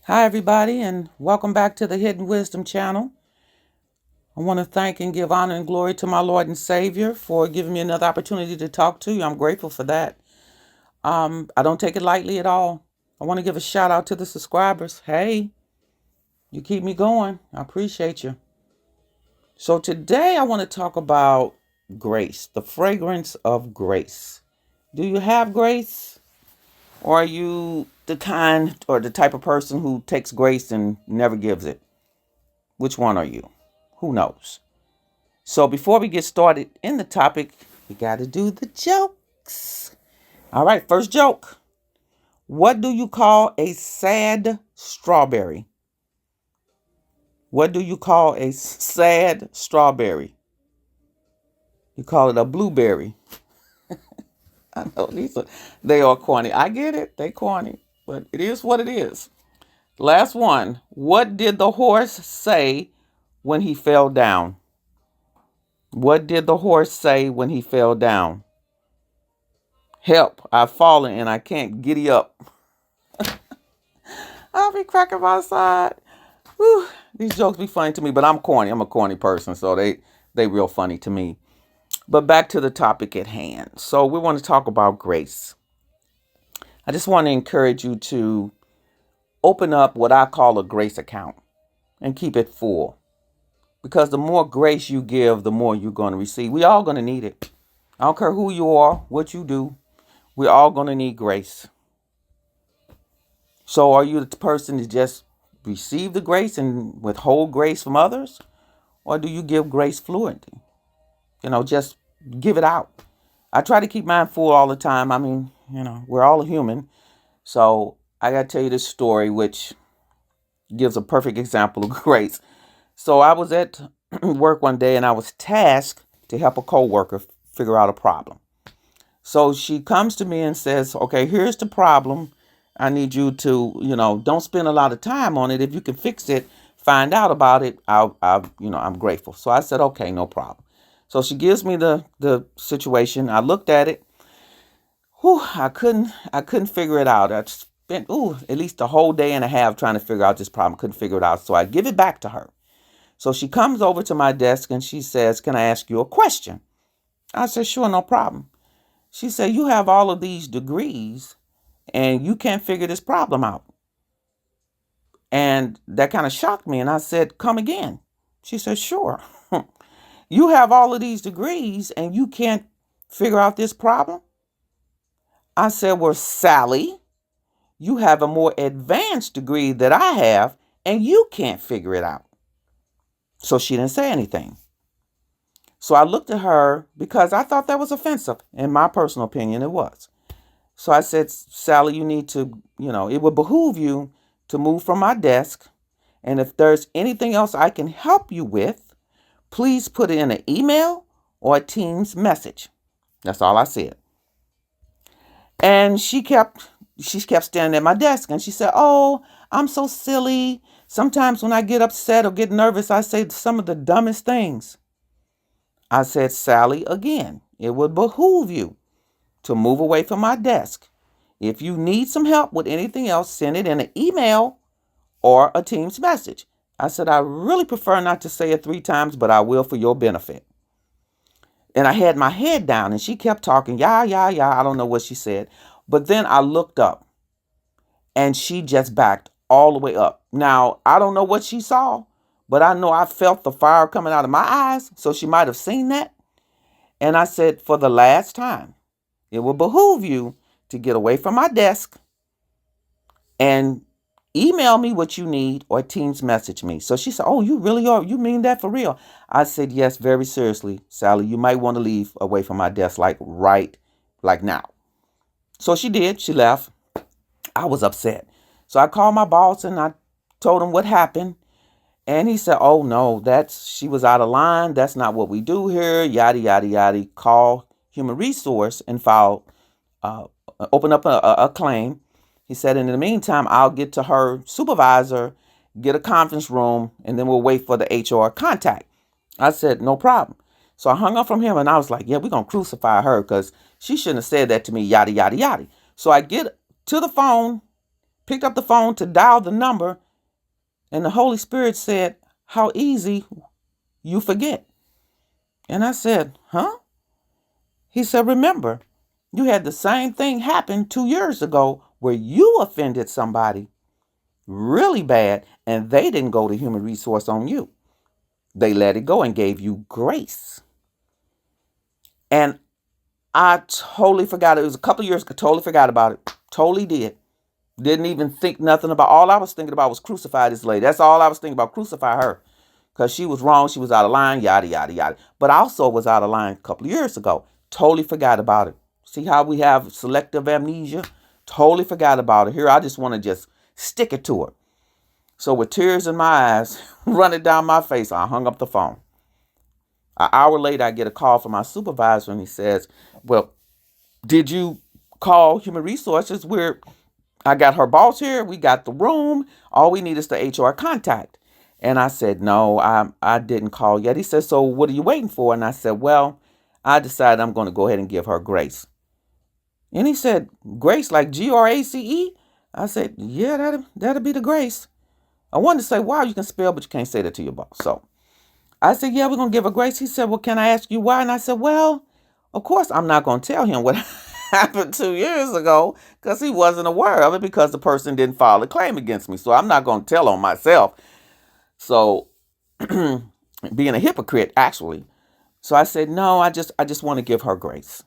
Hi, everybody, and welcome back to the Hidden Wisdom channel. I want to thank and give honor and glory to my Lord and Savior for giving me another opportunity to talk to you. I'm grateful for that. I don't take it lightly at all. I want to give a shout out to the subscribers. Hey, you keep me going. I appreciate you. So today I want to talk about grace, the fragrance of grace. Do you have grace? Or are you the kind or the type of person who takes grace and never gives it? Which one are you? Who knows? So before we get started in the topic, we got to do the jokes. All right, first joke. What do you call a sad strawberry? What do you call a sad strawberry? You call it a blueberry. I know they are corny. I get it. They corny, but it is what it is. Last one. What did the horse say when he fell down? What did the horse say when he fell down? Help, I've fallen and I can't giddy up. I'll be cracking my side. Whew. These jokes be funny to me, but I'm corny. I'm a corny person, so they real funny to me. But back to the topic at hand. So we want to talk about grace. I just want to encourage you to open up what I call a grace account and keep it full. Because the more grace you give, the more you're going to receive. We all going to need it. I don't care who you are, what you do. We're all going to need grace. So are you the person to just receive the grace and withhold grace from others? Or do you give grace fluently? Just give it out. I try to keep mine full all the time. I mean, we're all human. So I got to tell you this story, which gives a perfect example of grace. So I was at work one day and I was tasked to help a coworker figure out a problem. So she comes to me and says, okay, here's the problem. I need you to, don't spend a lot of time on it. If you can fix it, find out about it. I'm grateful. So I said, okay, no problem. So she gives me the situation. I looked at it. Whew, I couldn't figure it out. I spent, at least a whole day and a half trying to figure out this problem. Couldn't figure it out. So I give it back to her. So she comes over to my desk and she says, can I ask you a question? I said, sure, no problem. She said, you have all of these degrees and you can't figure this problem out. And that kind of shocked me. And I said, come again. She said, sure. You have all of these degrees and you can't figure out this problem? I said, well, Sally, you have a more advanced degree that I have and you can't figure it out. So she didn't say anything. So I looked at her because I thought that was offensive. In my personal opinion, it was. So I said, Sally, you need to, it would behoove you to move from my desk. And if there's anything else I can help you with, please put it in an email or a Teams message. That's all I said. And she kept standing at my desk and she said, oh, I'm so silly. Sometimes when I get upset or get nervous, I say some of the dumbest things. I said, Sally, again, it would behoove you to move away from my desk. If you need some help with anything else, send it in an email or a Teams message. I said, I really prefer not to say it 3 times, but I will for your benefit. And I had my head down and she kept talking, yeah, yeah, yeah. I don't know what she said. But then I looked up and she just backed all the way up. Now, I don't know what she saw, but I know I felt the fire coming out of my eyes. So she might have seen that. And I said, for the last time, it will behoove you to get away from my desk and email me what you need or Teams message me. So she said, oh, you really are? You mean that for real? I said, yes, very seriously, Sally. You might want to leave away from my desk like now. So she did. She left. I was upset. So I called my boss and I told him what happened. And he said, oh, no, she was out of line. That's not what we do here. Yada, yada, yada. Call Human Resource and open up a claim. He said, in the meantime, I'll get to her supervisor, get a conference room, and then we'll wait for the HR contact. I said, no problem. So I hung up from him and I was like, yeah, we're going to crucify her because she shouldn't have said that to me, yada, yada, yada. So I get to the phone picked up the phone to dial the number, and the Holy Spirit said, "How easy you forget." And I said, "Huh?" He said, "Remember, you had the same thing happen 2 years ago where you offended somebody really bad and they didn't go to human resource on you. They let it go and gave you grace." And I totally forgot. It was a couple of years ago. Totally forgot about it. Totally did. Didn't even think nothing about. All I was thinking about was crucify this lady. That's all I was thinking about. Crucify her. Because she was wrong. She was out of line. Yada, yada, yada. But I also was out of line a couple of years ago. Totally forgot about it. See how we have selective amnesia? Totally forgot about it. Here, I just want to just stick it to her. So with tears in my eyes, running down my face, I hung up the phone. An hour later, I get a call from my supervisor, and he says, "Well, did you call Human Resources? I got her boss here. We got the room. All we need is the HR contact." And I said, "No, I didn't call yet." He said, "So what are you waiting for?" And I said, "Well, I decided I'm going to go ahead and give her grace." And he said, "Grace, like GRACE?" I said, "Yeah, that'll be the grace." I wanted to say, "Wow, you can spell, but you can't say that to your boss." So I said, "Yeah, we're going to give her grace." He said, "Well, can I ask you why?" And I said, "Well, of course, I'm not going to tell him what happened 2 years ago because he wasn't aware of it because the person didn't file a claim against me. So I'm not going to tell on myself." So being a hypocrite, actually. So I said, "No, I just want to give her grace."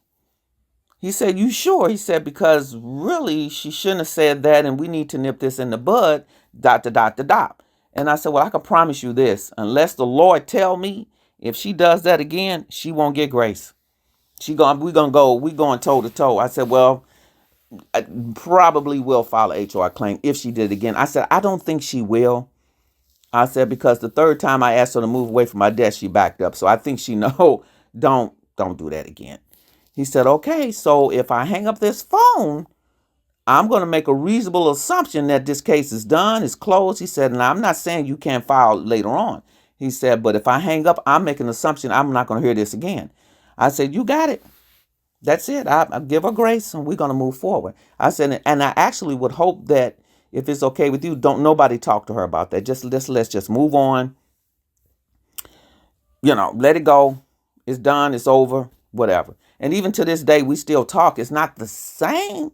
He said, "You sure?" He said, "Because really, she shouldn't have said that, and we need to nip this in the bud, dot, dot, dot, dot, dot." And I said, "Well, I can promise you this. Unless the Lord tell me, if she does that again, she won't get grace. We going toe to toe." I said, "Well, I probably will file a HR claim if she did it again." I said, "I don't think she will." I said, "Because the third time I asked her to move away from my desk, she backed up. So I think she know, don't do that again." He said, "Okay, so if I hang up this phone, I'm going to make a reasonable assumption that this case is done, is closed." He said, "And I'm not saying you can't file later on." He said, "But if I hang up, I'm making an assumption I'm not going to hear this again." I said, "You got it. That's it. I give her grace and we're going to move forward." I said, and I actually would hope that if it's okay with you, don't nobody talk to her about that. Let's just move on. Let it go. It's done. It's over. Whatever. And even to this day, we still talk. It's not the same,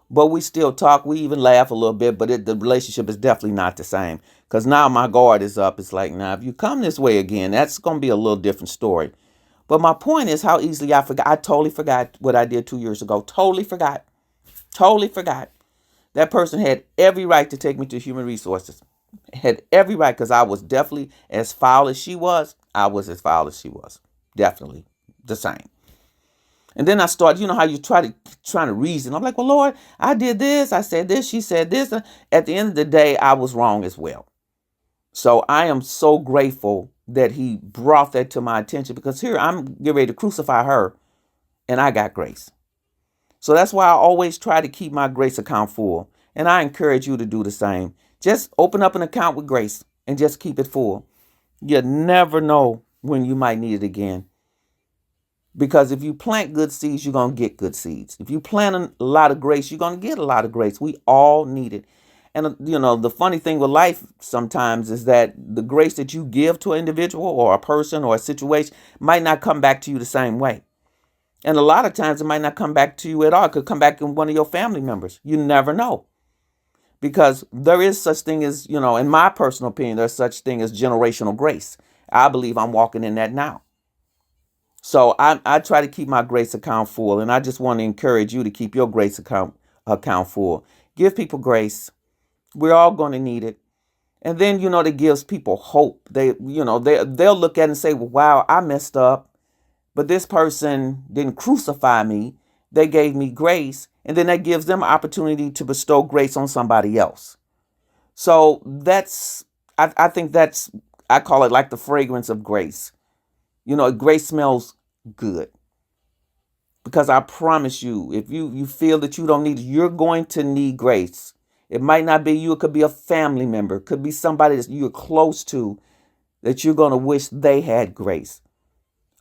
but we still talk. We even laugh a little bit, but the relationship is definitely not the same. Because now my guard is up. It's like, now, if you come this way again, that's going to be a little different story. But my point is how easily I forgot. I totally forgot what I did 2 years ago. Totally forgot. Totally forgot. That person had every right to take me to human resources. Had every right, because I was definitely as foul as she was. I was as foul as she was. Definitely the same. And then I started, how you trying to reason. I'm like, "Well, Lord, I did this. I said this. She said this." At the end of the day, I was wrong as well. So I am so grateful that he brought that to my attention, because here I'm getting ready to crucify her and I got grace. So that's why I always try to keep my grace account full. And I encourage you to do the same. Just open up an account with grace and just keep it full. You never know when you might need it again. Because if you plant good seeds, you're going to get good seeds. If you plant a lot of grace, you're going to get a lot of grace. We all need it. And, the funny thing with life sometimes is that the grace that you give to an individual or a person or a situation might not come back to you the same way. And a lot of times it might not come back to you at all. It could come back in one of your family members. You never know. Because there is such thing as, in my personal opinion, there's such thing as generational grace. I believe I'm walking in that now. So I try to keep my grace account full, and I just want to encourage you to keep your grace account full. Give people grace. We're all going to need it. And then, that gives people hope. They'll look at it and say, "Well, wow, I messed up, but this person didn't crucify me. They gave me grace." And then that gives them an opportunity to bestow grace on somebody else. So I think I call it like the fragrance of grace. Grace smells good. Because I promise you, if you feel that you don't need it, you're going to need grace. It might not be you. It could be a family member. It could be somebody that you're close to that you're going to wish they had grace.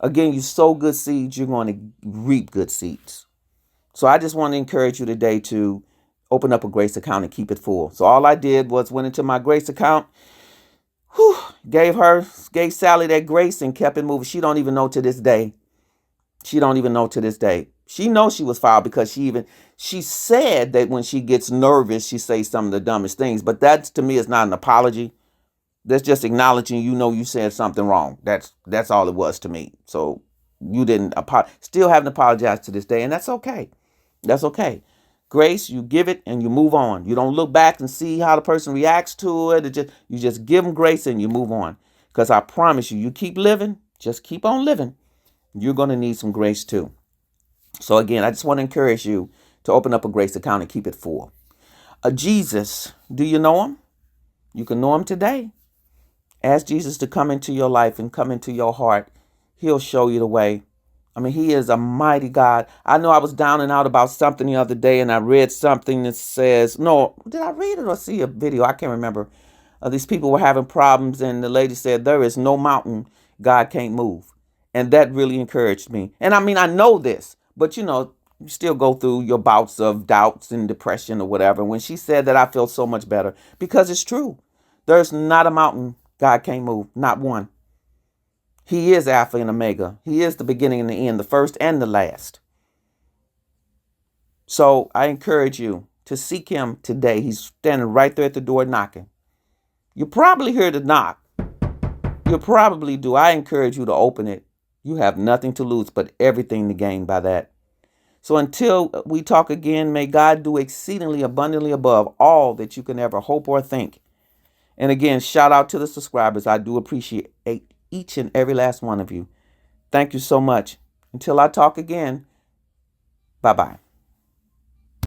Again, you sow good seeds, you're going to reap good seeds. So I just want to encourage you today to open up a Grace account and keep it full. So all I did was went into my Grace account, whew, gave Sally that grace and kept it moving. She don't even know to this day. She don't even know to this day. She knows she was fouled because she said that when she gets nervous, she says some of the dumbest things. But that to me is not an apology. That's just acknowledging you said something wrong. That's all it was to me. So you didn't still haven't apologized to this day, and that's okay. That's okay. Grace, you give it and you move on. You don't look back and see how the person reacts to it. You just give them grace and you move on. Because I promise you, you keep living, just keep on living. You're going to need some grace too. So again, I just want to encourage you to open up a Grace account and keep it full. Jesus, do you know him? You can know him today. Ask Jesus to come into your life and come into your heart. He'll show you the way. I mean, he is a mighty God. I know I was down and out about something the other day, and I read something that says, no, did I read it or see a video? I can't remember. These people were having problems, and the lady said, there is no mountain God can't move. And that really encouraged me. And I mean, I know this, but you still go through your bouts of doubts and depression or whatever. When she said that, I felt so much better because it's true. There's not a mountain God can't move, not one. He is Alpha and Omega. He is the beginning and the end, the first and the last. So I encourage you to seek him today. He's standing right there at the door knocking. You probably hear the knock. You probably do. I encourage you to open it. You have nothing to lose, but everything to gain by that. So until we talk again, may God do exceedingly abundantly above all that you can ever hope or think. And again, shout out to the subscribers. I do appreciate each and every last one of you. Thank you so much. Until I talk again, bye-bye.